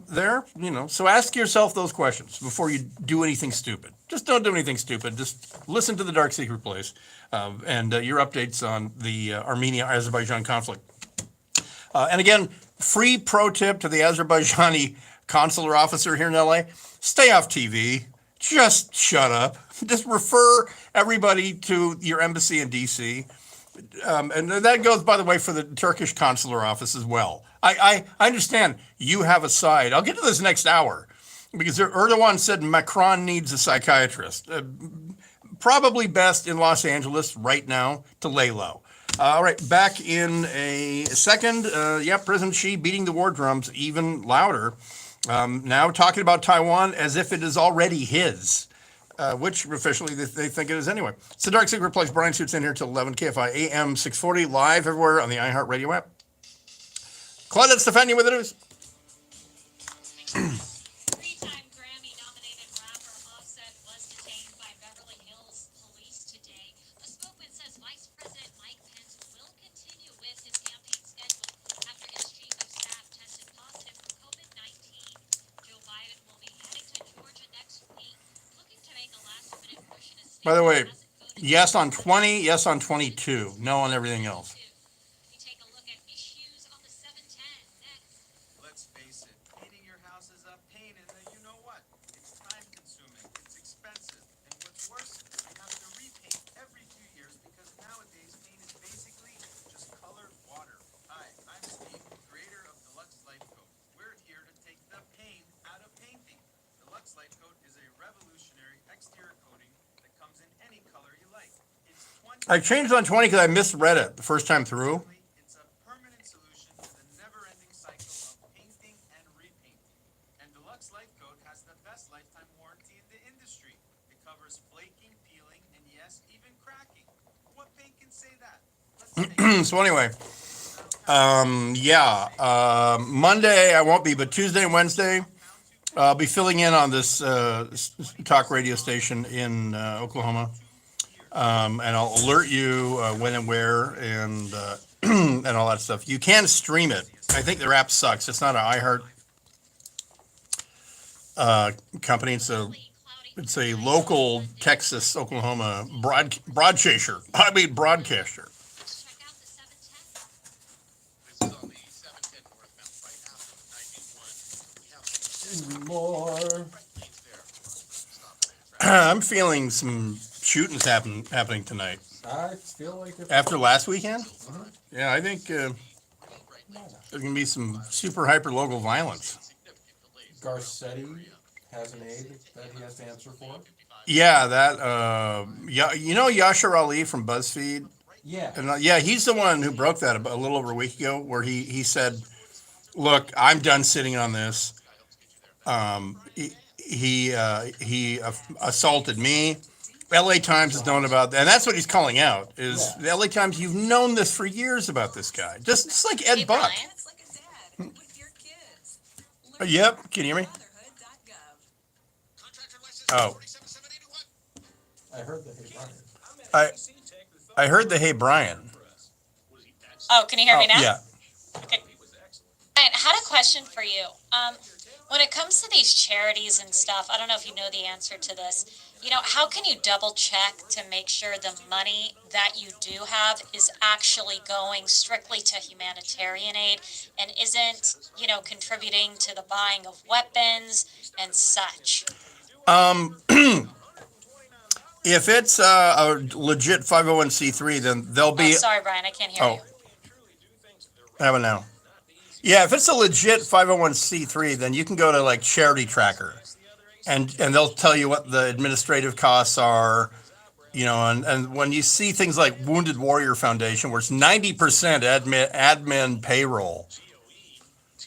there? So ask yourself those questions before you do anything stupid. Just don't do anything stupid. Just listen to the Dark Secret Place and your updates on the Armenia-Azerbaijan conflict. And again, free pro tip to the Azerbaijani consular officer here in LA: stay off TV. Just shut up. Just refer everybody to your embassy in DC. And that goes, by the way, for the Turkish consular office as well. I understand you have a side. I'll get to this next hour because Erdogan said Macron needs a psychiatrist. Probably best in Los Angeles right now to lay low. All right, back in a second. President Xi beating the war drums even louder. Now talking about Taiwan as if it is already his. which officially they think it is anyway. It's the Dark Secret Place. Brian Suits in here till 11, KFI AM 640, live everywhere on the iHeartRadio app. Claude and Stefania with the news. Three-time Grammy-nominated rapper Offset was detained by Beverly Hills police today. A spokesman says Vice President Mike Pence will continue with his campaign schedule after his chief of staff tested positive for COVID-19. Joe Biden will be heading to Georgia next week, looking to make a last-minute push in his state. By the way, yes on 20, yes on 22, no on everything else. We take a look at issues on the 710 next. Let's face it, painting your house is a pain in the you know what. It's time consuming, it's expensive, and what's worse, you have to repaint every few years because nowadays paint is basically just colored water. Hi, I'm Steve, creator of Deluxe Life Coat. We're here to take the pain out of painting. Deluxe Life Coat is a revolutionary exterior coating that comes in any color you like. It's 20 I changed on 20 because I misread it the first time through. It's a permanent solution to the never-ending cycle of painting and repainting. And Deluxe Life Coat has the best lifetime warranty in the industry. It covers flaking, peeling, and yes, even cracking. What paint can say that? Let's So anyway, Monday I won't be, but Tuesday and Wednesday I'll be filling in on this talk radio station in Oklahoma, and I'll alert you when and where and and all that stuff. You can stream it. I think their app sucks. It's not an iHeart company. It's a local Texas, Oklahoma broadcaster. I mean broadcaster. Let's check out the 710. This is on the 710 northbound, right after 91. We have More. lanes there. I'm feeling some shootings happening tonight. I feel like if After last weekend? Yeah, I think there's going to be some super hyper local violence. Garcetti has an aide that he has to answer for. Yeah, that, you know Yashar Ali from BuzzFeed? Yeah. And, yeah, he's the one who broke that a little over a week ago, where he said, look, I'm done sitting on this. He assaulted me. LA Times has known about that, and that's what he's calling out, is the LA Times, you've known this for years about this guy. Just like Ed Hey, Buck. Brian. It's like a dad with your kids. Learn Yep, can you hear me? motherhood.gov. Contractor license Oh. 47781. I heard that. Hey, Brian. I heard the Hey Brian. Oh, can you hear me now? Yeah. Okay. I had a question for you. When it comes to these charities and stuff, I don't know if you know the answer to this. You know, how can you double check to make sure the money that you do have is actually going strictly to humanitarian aid and isn't, contributing to the buying of weapons and such? If it's a legit 501c3, then they'll Oh, be. sorry, Brian, I can't hear Oh, you. how about now? Yeah, if it's a legit 501c3, then you can go to like Charity Tracker, and they'll tell you what the administrative costs are, and when you see things like Wounded Warrior Foundation, where it's 90% admin payroll,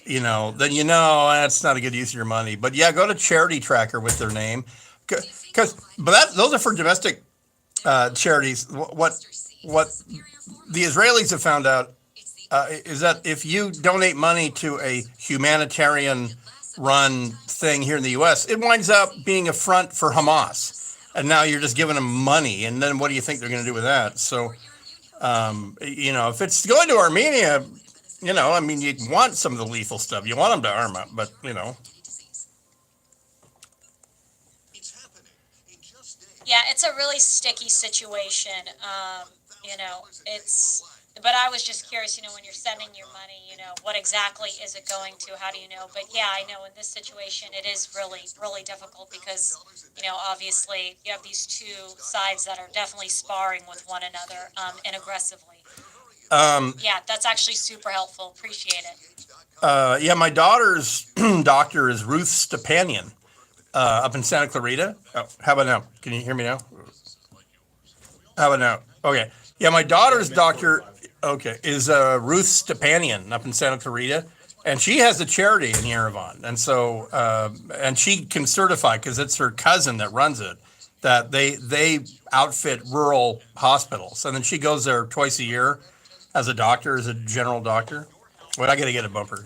then that's not a good use of your money. But yeah, go to Charity Tracker with their name, but those are for domestic charities. What the Israelis have found out is that if you donate money to a humanitarian-run thing here in the U.S., it winds up being a front for Hamas, and now you're just giving them money. And then what do you think they're going to do with that? So, if it's going to Armenia, you want some of the lethal stuff. You want them to arm up, but Yeah, it's a really sticky situation. But I was just curious, when you're sending your money, what exactly is it going to? How do you know? But yeah, I know in this situation, it is really, really difficult because, obviously you have these two sides that are definitely sparring with one another and aggressively. Yeah, that's actually super helpful. Appreciate it. Yeah, my daughter's doctor is Ruth Stepanian up in Santa Clarita. Oh, how about now? Can you hear me now? How about now? Okay. Yeah, my daughter's doctor, is Ruth Stepanian up in Santa Clarita, and she has a charity in Yerevan, and so and she can certify because it's her cousin that runs it, that they outfit rural hospitals, and then she goes there twice a year as a doctor, as a general doctor. Well, I got to get a bumper. Has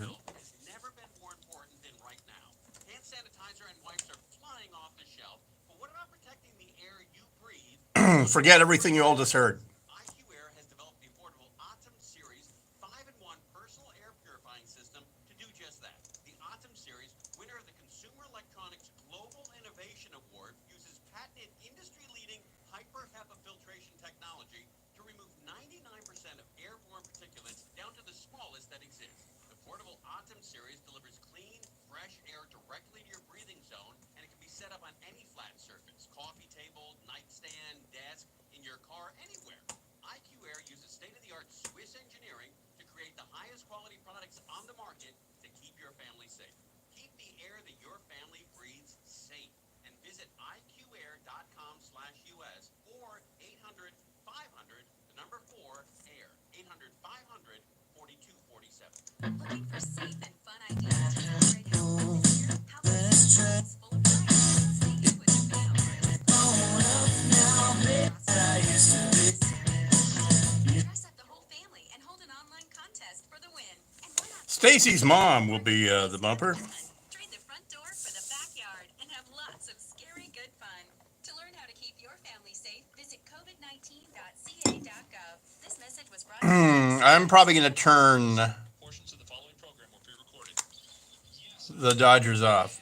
never been more important than right now. Hand sanitizer and wipes are flying off the shelf, but what about protecting the air you breathe? Forget everything you all just heard. IQ Air has developed the affordable Autumn Series 5-in-1 personal air purifying system to do just that. The Autumn Series, winner of the Consumer Electronics Global Innovation Award, uses patented industry-leading hyper-HEPA filtration technology to remove 99% of airborne particulates down to the smallest that exist. The portable Autumn Series delivers clean, fresh air directly to your breathing zone, and it can be set up on any flat surface, coffee table, nightstand, desk, in your car, anywhere. IQ Air uses state-of-the-art Swiss engineering to create the highest quality products on the market to keep your family safe. Keep the air that your family breathes safe, and visit iqair.com/US or 800-500-4-AIR. 800-500-4247. Looking for safe and fun ideas to celebrate Halloween this year? How about surprises full of fun? Sneak in with your family. Dress up the whole family and hold an online contest for the win. And why not Stacy's mom will be the bumper. trade the front door for the backyard and have lots of scary good fun? To learn how to keep your family safe, visit covid19.ca.gov. This message was brought to you. I'm probably going to turn Portions of the following program were pre-recorded. the Dodgers off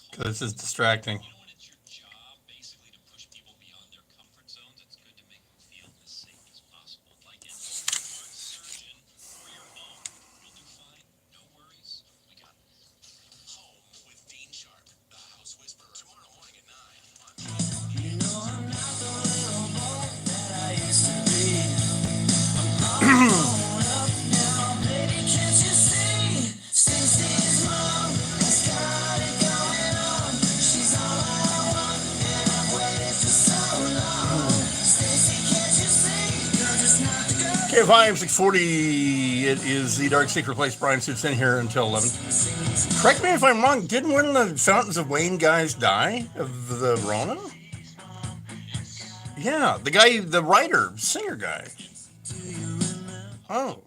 because this is distracting. You know, when it's your job basically to push people beyond their comfort zones, it's good to make them feel as safe as possible. Like an open heart surgeon for your home. You'll do fine. No worries. We got this. Home with Dean Sharp, the House Whisperer. Tomorrow morning at 9 on KFI 640. It is the Dark Secret Place. Brian Suits in here until 11. Correct me if I'm wrong. Didn't one of the Fountains of Wayne guys die of the Rona? Yeah, the guy, the writer, singer guy. Oh.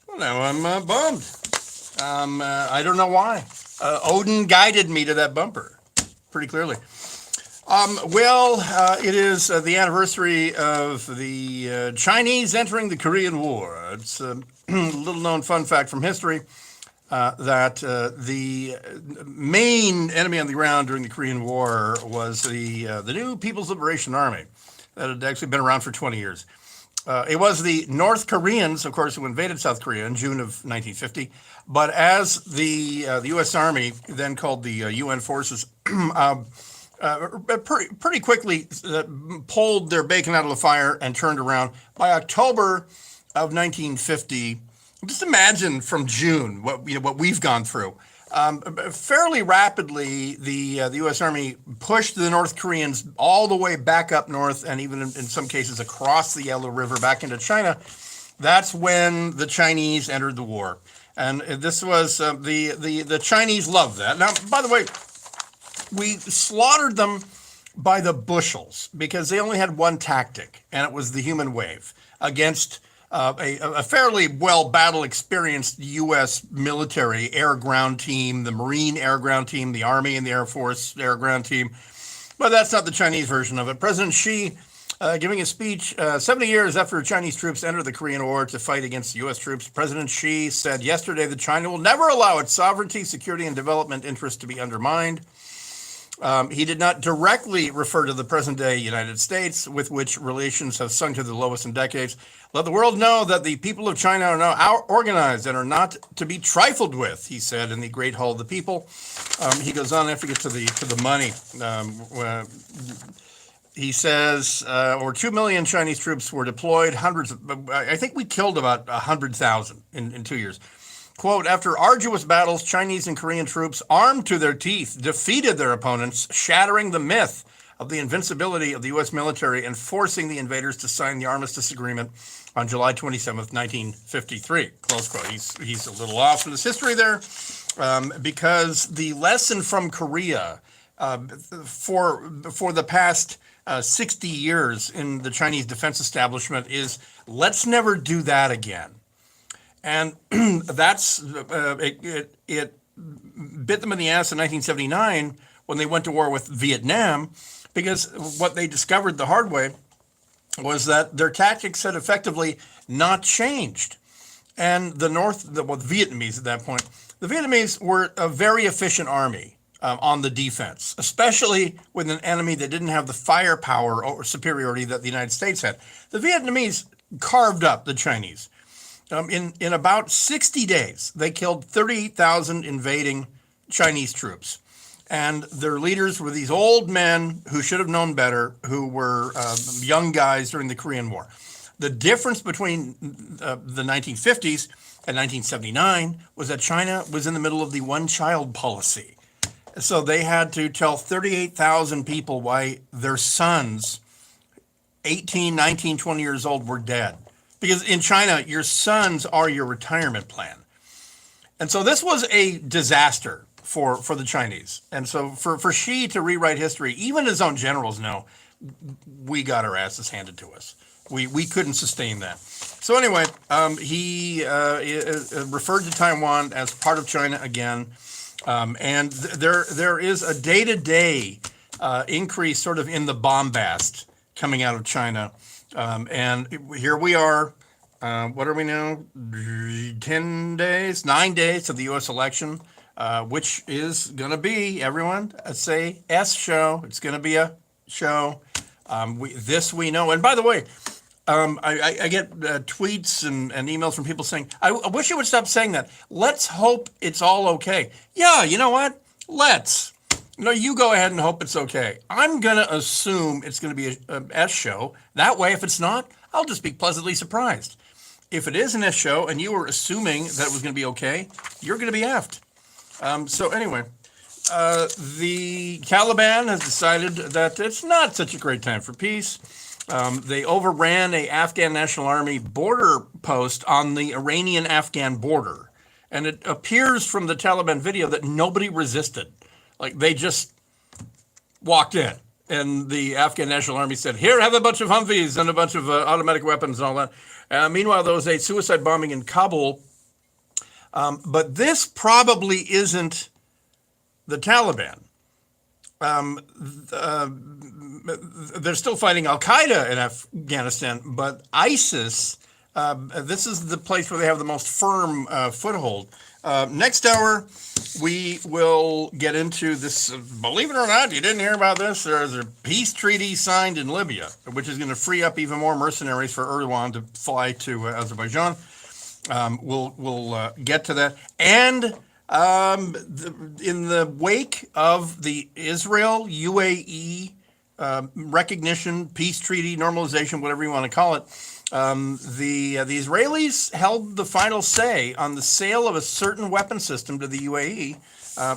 Well, now I'm bummed. I don't know why. Odin guided me to that bumper pretty clearly. It is the anniversary of the Chinese entering the Korean War. It's a little known fun fact from history that the main enemy on the ground during the Korean War was the new People's Liberation Army that had actually been around for 20 years. It was the North Koreans, of course, who invaded South Korea in June of 1950. But as the U.S. Army, then called the UN forces, pretty quickly pulled their bacon out of the fire and turned around. By October of 1950, just imagine from June what we've gone through. Fairly rapidly, the U.S. Army pushed the North Koreans all the way back up north, and even in some cases across the Yellow River back into China. That's when the Chinese entered the war, and this was the Chinese loved that. Now, by the way, we slaughtered them by the bushels because they only had one tactic, and it was the human wave against a fairly well battle experienced U.S. military air-ground team, the Marine air-ground team, the Army and the Air Force air-ground team. But that's not the Chinese version of it. President Xi giving a speech 70 years after Chinese troops entered the Korean War to fight against U.S. troops. President Xi said yesterday that China will never allow its sovereignty, security, and development interests to be undermined. He did not directly refer to the present-day United States, with which relations have sunk to the lowest in decades. Let the world know that the people of China are now organized and are not to be trifled with, he said in the Great Hall of the People. He goes on after we get to the money. He says over 2 million Chinese troops were deployed. I think we killed about 100,000 in 2 years. Quote, after arduous battles, Chinese and Korean troops, armed to their teeth, defeated their opponents, shattering the myth of the invincibility of the U.S. military and forcing the invaders to sign the Armistice Agreement on July 27th, 1953. Close quote. He's a little off in his history there because the lesson from Korea for the past 60 years in the Chinese defense establishment is let's never do that again. And that's it bit them in the ass in 1979 when they went to war with Vietnam, because what they discovered the hard way was that their tactics had effectively not changed. And the Vietnamese at that point, the Vietnamese were a very efficient army on the defense, especially with an enemy that didn't have the firepower or superiority that the United States had. The Vietnamese carved up the Chinese. In about 60 days, they killed 38,000 invading Chinese troops. And their leaders were these old men who should have known better, who were young guys during the Korean War. The difference between the 1950s and 1979 was that China was in the middle of the one-child policy. So they had to tell 38,000 people why their sons, 18, 19, 20 years old, were dead. Because in China, your sons are your retirement plan. And so this was a disaster for the Chinese. And so for Xi to rewrite history, even his own generals know, we got our asses handed to us. We couldn't sustain that. So anyway, he referred to Taiwan as part of China again. And there is a day-to-day increase sort of in the bombast coming out of China. And here we are, what are we now? 9 days to the U.S. election, which is going to be, everyone, say S show. It's going to be a show. We know. And by the way, I get tweets and emails from people saying, I wish you would stop saying that. Let's hope it's all okay. Yeah, you know what? Let's. No, you go ahead and hope it's okay. I'm going to assume it's going to be a S show. That way, if it's not, I'll just be pleasantly surprised. If it is an S show and you were assuming that it was going to be okay, you're going to be effed. So anyway, the Taliban has decided that it's not such a great time for peace. They overran a Afghan National Army border post on the Iranian-Afghan border. And it appears from the Taliban video that nobody resisted. Like, they just walked in. And the Afghan National Army said, here, have a bunch of Humvees and a bunch of automatic weapons and all that. Meanwhile, there was a suicide bombing in Kabul. But this probably isn't the Taliban. They're still fighting Al-Qaeda in Afghanistan, but ISIS, this is the place where they have the most firm foothold. Next hour, we will get into this. Believe it or not, you didn't hear about this. There's a peace treaty signed in Libya, which is going to free up even more mercenaries for Erdogan to fly to Azerbaijan. We'll get to that. And in the wake of the Israel-UAE recognition, peace treaty, normalization, whatever you want to call it, the Israelis held the final say on the sale of a certain weapon system to the UAE.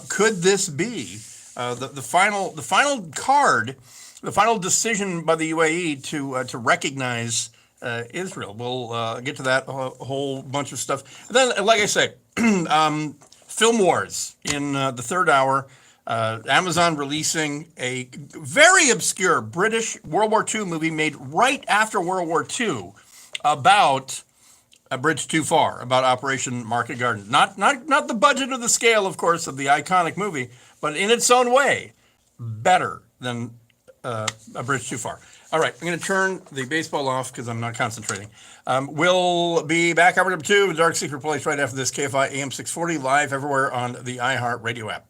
Could this be the final card, the final decision by the UAE to recognize Israel? We'll get to that whole bunch of stuff. And then, like I say, film wars in the third hour. Amazon releasing a very obscure British World War II movie made right after World War II about A Bridge Too Far, about Operation Market Garden. Not the budget or the scale, of course, of the iconic movie, but in its own way, better than A Bridge Too Far. All right, I'm going to turn the baseball off because I'm not concentrating. We'll be back, hour number 2, The Dark Secret Place, right after this, KFI AM 640, live everywhere on the iHeart Radio app.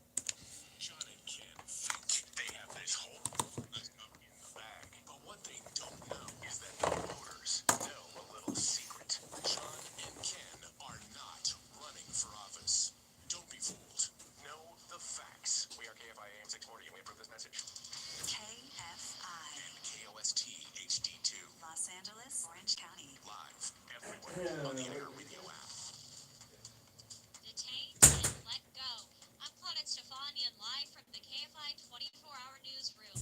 John and Ken think they have this whole number in the bag, but what they don't know is that the voters know a little secret. John and Ken are not running for office. Don't be fooled. Know the facts. We are KFI AM 640. You may approve this message. KFI. And KOST HD2. Los Angeles, Orange County. Live everywhere on the iHeart Radio app. Detained and let go. I'm Claudette Stefanian, live from the KFI 24-hour newsroom.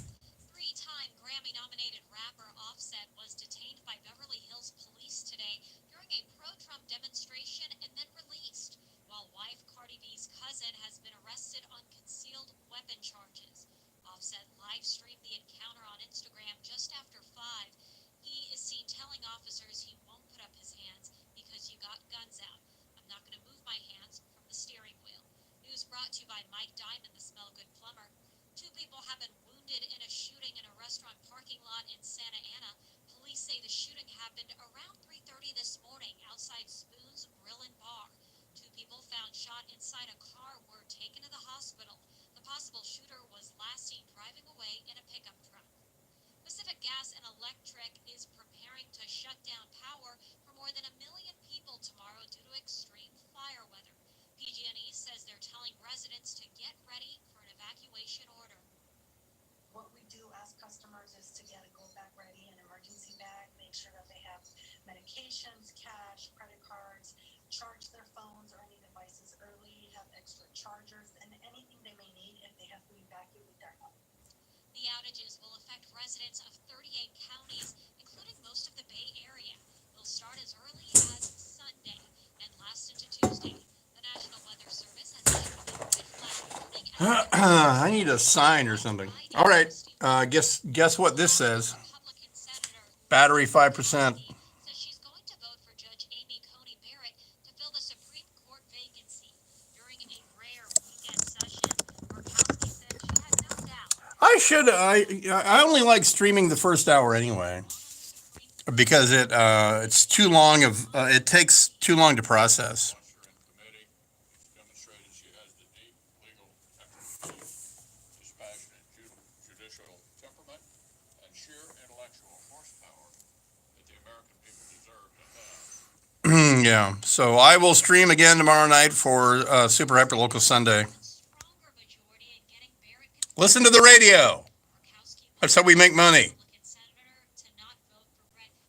3-time Grammy-nominated rapper Offset was detained by Beverly Hills police today during a pro-Trump demonstration and then released, while wife Cardi B's cousin has been arrested on concealed weapon charges. Offset live streamed the encounter on Instagram just after 5. He is seen telling officers he won't put up his hands because you got guns out. I'm not going to move my hands from the steering wheel. News brought to you by Mike Diamond, the Smell Good plumber. 2 people have been wounded in a shooting in a restaurant parking lot in Santa Ana. Police say the shooting happened around 3:30 this morning outside Spoon's Grill and Bar. 2 people found shot inside a car were taken to the hospital. The possible shooter was last seen driving away in a pickup truck. Pacific Gas and Electric is preparing to shut down power for more than 1 million people tomorrow due to extreme fire weather. PG&E says they're telling residents to get ready for an evacuation order. What we do ask customers is to get a go back ready, an emergency bag, make sure that they have medications, cash, credit cards, charge their phones or any devices early, have extra chargers, and anything they may need if they have to evacuate their home. The outages will affect residents of 38 counties, including most of the Bay Area. They'll start as early as Sunday and last into Tuesday. The National Weather Service has issued a red flag warning as I need a sign or something. All right. Guess what this says? Republican Senator Battery 5%. says she's going to vote for Judge Amy Coney Barrett to fill the Supreme Court vacancy. During a rare weekend session, Murkowski said she had no doubt. I only like streaming the first hour anyway because it's too long it takes too long to process. Demonstrated she has the deep legal expertise, dispassionate judicial temperament, and sheer intellectual horsepower that the American people deserve to have. Yeah. So I will stream again tomorrow night for Super Hyper Local Sunday. Stronger majority in getting Barrett Listen to the radio. Murkowski That's how we make money.